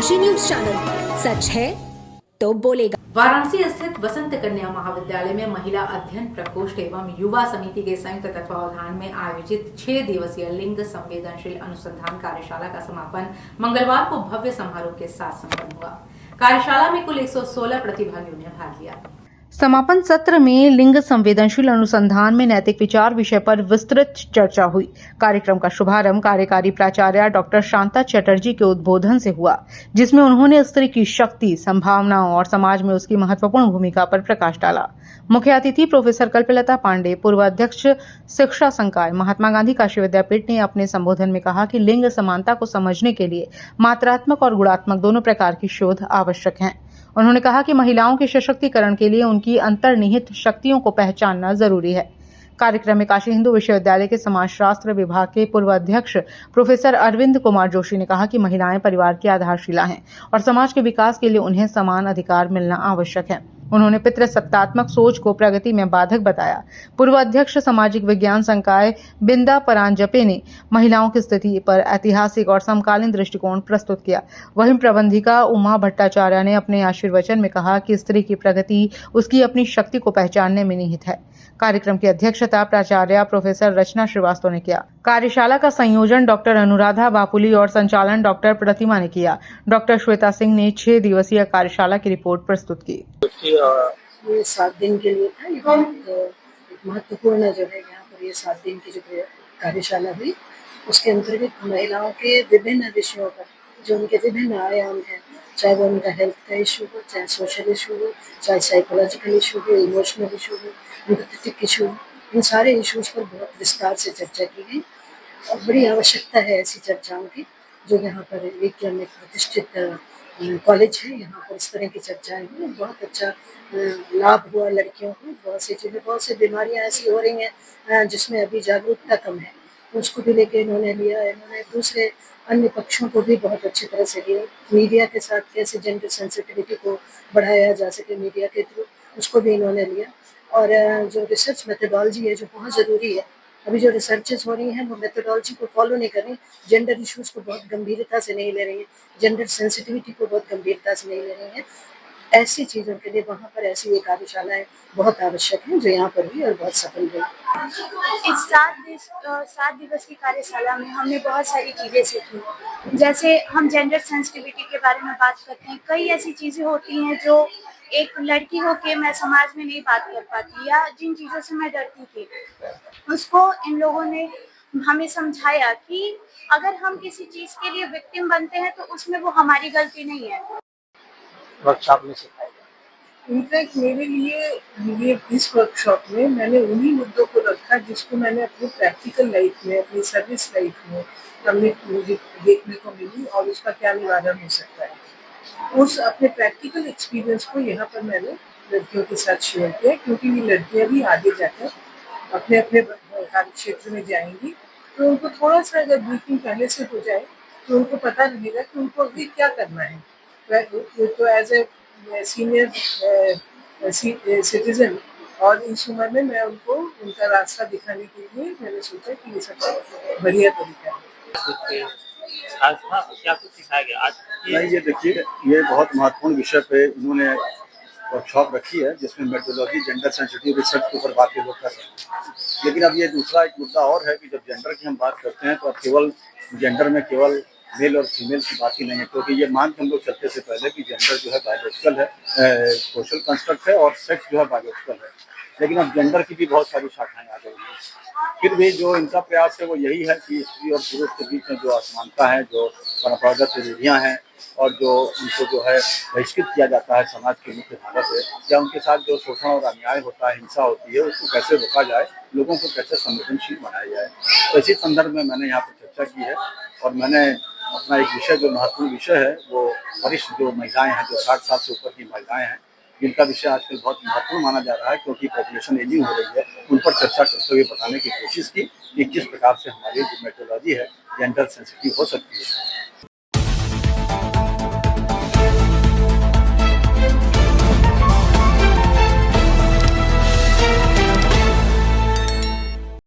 Kashi news channel, सच है तो बोलेगा। वाराणसी स्थित वसंत कन्या महाविद्यालय में महिला अध्ययन प्रकोष्ठ एवं युवा समिति के संयुक्त तत्वावधान में आयोजित 6 दिवसीय लिंग संवेदनशील अनुसंधान कार्यशाला का समापन मंगलवार को भव्य समारोह के साथ संपन्न हुआ। कार्यशाला में कुल 116 प्रतिभागियों ने भाग लिया। समापन सत्र में लिंग संवेदनशील अनुसंधान में नैतिक विचार विषय पर विस्तृत चर्चा हुई। कार्यक्रम का शुभारंभ कार्यकारी प्राचार्य डॉक्टर शांता चटर्जी के उद्बोधन से हुआ, जिसमें उन्होंने स्त्री की शक्ति, संभावनाओं और समाज में उसकी महत्वपूर्ण भूमिका पर प्रकाश डाला। मुख्य अतिथि प्रोफेसर कल्पलता पांडे, पूर्व अध्यक्ष शिक्षा संकाय महात्मा गांधी काशी विद्यापीठ ने अपने संबोधन में कहा कि लिंग समानता को समझने के लिए मात्रात्मक और गुणात्मक दोनों प्रकार की शोध आवश्यक है। उन्होंने कहा कि महिलाओं के सशक्तिकरण के लिए उनकी अंतर्निहित शक्तियों को पहचानना जरूरी है। कार्यक्रम में काशी हिंदू विश्वविद्यालय के समाजशास्त्र विभाग के पूर्व अध्यक्ष प्रोफेसर अरविंद कुमार जोशी ने कहा कि महिलाएं परिवार की आधारशिला हैं और समाज के विकास के लिए उन्हें समान अधिकार मिलना आवश्यक है। उन्होंने पितृसत्तात्मक सोच को प्रगति में बाधक बताया। पूर्व अध्यक्ष सामाजिक विज्ञान संकाय बिंदा परांजपे ने महिलाओं की स्थिति पर ऐतिहासिक और समकालीन दृष्टिकोण प्रस्तुत किया। वहीं प्रबंधिका उमा भट्टाचार्य ने अपने आशीर्वचन में कहा कि स्त्री की प्रगति उसकी अपनी शक्ति को पहचानने में निहित है। कार्यक्रम की अध्यक्षता प्राचार्य प्रोफेसर रचना श्रीवास्तव ने किया। कार्यशाला का संयोजन डॉक्टर अनुराधा बापुली और संचालन डॉक्टर प्रतिमा ने किया। डॉक्टर श्वेता सिंह ने 6 दिवसीय कार्यशाला की रिपोर्ट प्रस्तुत की। ये 7 दिन के लिए था। ये बहुत एक महत्वपूर्ण जो है यहाँ पर ये 7 दिन की जो कार्यशाला हुई, उसके अंतर्गत महिलाओं के विभिन्न विषयों पर जो उनके विभिन्न आयाम हैं, चाहे वो उनका हेल्थ का इशू हो, चाहे सोशल इशू हो, चाहे साइकोलॉजिकल इशू हो, इमोशनल इशू हो, एम्पैथेटिक इशू, इन सारे इश्यूज पर बहुत विस्तार से चर्चा की गई और बड़ी आवश्यकता है ऐसी चर्चाओं की। जो यहाँ पर एक प्रतिष्ठित कॉलेज है, यहाँ पर इस तरह की चर्चाएं हुई, बहुत अच्छा लाभ हुआ लड़कियों को। बहुत सी चीज़ें, बहुत सी बीमारियाँ ऐसी हो रही हैं जिसमें अभी जागरूकता कम है, उसको भी लेके इन्होंने लिया। इन्होंने दूसरे अन्य पक्षों को भी बहुत अच्छी तरह से लिया। मीडिया के साथ कैसे जेंडर सेंसिटिविटी को बढ़ाया जा सके मीडिया के थ्रू, उसको भी इन्होंने लिया। और जो रिसर्च मेथडोलॉजी है जो बहुत ज़रूरी है, अभी जो रिसर्चेस हो रही हैं वो मेथडोलॉजी को फॉलो नहीं कर रही, जेंडर इश्यूज़ को बहुत गंभीरता से नहीं ले रही हैं, जेंडर सेंसिटिविटी को बहुत गंभीरता से नहीं ले रही हैं। ऐसी चीज़ों के लिए वहाँ पर ऐसी ये कार्यशालाएँ बहुत आवश्यक हैं जो यहाँ पर हुई और बहुत सफल रही। इस 7 दिवस की कार्यशाला में हमने बहुत सारी चीज़ें सीखी। जैसे हम जेंडर सेंसिटिविटी के बारे में बात करते हैं, कई ऐसी चीज़ें होती हैं जो एक लड़की होके मैं समाज में नहीं बात कर पाती, या जिन चीज़ों से मैं डरती थी, उसको इन लोगों ने हमें समझाया कि अगर हम किसी चीज़ के लिए विक्टिम बनते हैं तो उसमें वो हमारी गलती नहीं है। वर्कशॉप में सिखाया। इनफैक्ट मेरे लिए इस वर्कशॉप में मैंने उन्हीं मुद्दों को रखा जिसको मैंने अपनी प्रैक्टिकल लाइफ में, अपनी सर्विस लाइफ में मुझे देखने को मिली और उसका क्या निवारण हो सकता है। उस अपने प्रैक्टिकल एक्सपीरियंस को यहाँ पर मैंने लड़कियों के साथ शेयर किया, क्योंकि ये लड़कियाँ भी आगे जाकर अपने अपने कार्य क्षेत्र में जाएंगी, तो उनको थोड़ा सा अगर ब्रीफिंग पहले से हो जाए तो उनको पता लगेगा कि उनको अभी क्या करना है। तो एज ए सीनियर सिटीजन और इस उम्र में मैं उनको उनका रास्ता दिखाने के लिए मैंने सोचा कि ये सबसे बढ़िया तरीका है। आज था क्या कुछ सिखाया गया आज? नहीं, ये देखिए, ये बहुत महत्वपूर्ण विषय पे इन्होंने वर्कशॉप रखी है जिसमें मेथोडोलॉजी जेंडर सेंसिटिव रिसर्च के ऊपर बात लोग कर रहे हैं। लेकिन अब ये दूसरा एक मुद्दा और है कि जब जेंडर की हम बात करते हैं तो अब केवल जेंडर में केवल मेल और फीमेल की बात ही नहीं है, क्योंकि ये मान के हम लोग चलते से पहले कि जेंडर जो है बायोलॉजिकल है, सोशल कंस्ट्रक्ट है और सेक्स जो है बायोलॉजिकल है। लेकिन अब जेंडर की भी बहुत सारी शाखाएं आ गई हैं। फिर भी जो इनका प्रयास है वो यही है कि स्त्री और पुरुष के बीच में जो असमानता है, जो परंपरागत रूढ़ियाँ हैं और जो उनको जो है बहिष्कृत किया जाता है समाज की मुख्य धारा से, या उनके साथ जो शोषण और अन्याय होता है, हिंसा होती है, उसको कैसे रोका जाए, लोगों को कैसे संवेदनशील बनाया जाए। तो इसी संदर्भ में मैंने यहाँ पर चर्चा की है और मैंने अपना एक विषय जो महत्वपूर्ण विषय है वो वरिष्ठ जो महिलाएं हैं, जो 60 साल से ऊपर की महिलाएं हैं, जिनका विषय आजकल बहुत महत्वपूर्ण माना जा रहा है क्योंकि पॉपुलेशन एजिंग हो रही है, उन पर चर्चा करते हुए बताने की कोशिश की कि किस प्रकार से हमारी जो मेथोडोलॉजी है जेंडर सेंसिटिव हो सकती है।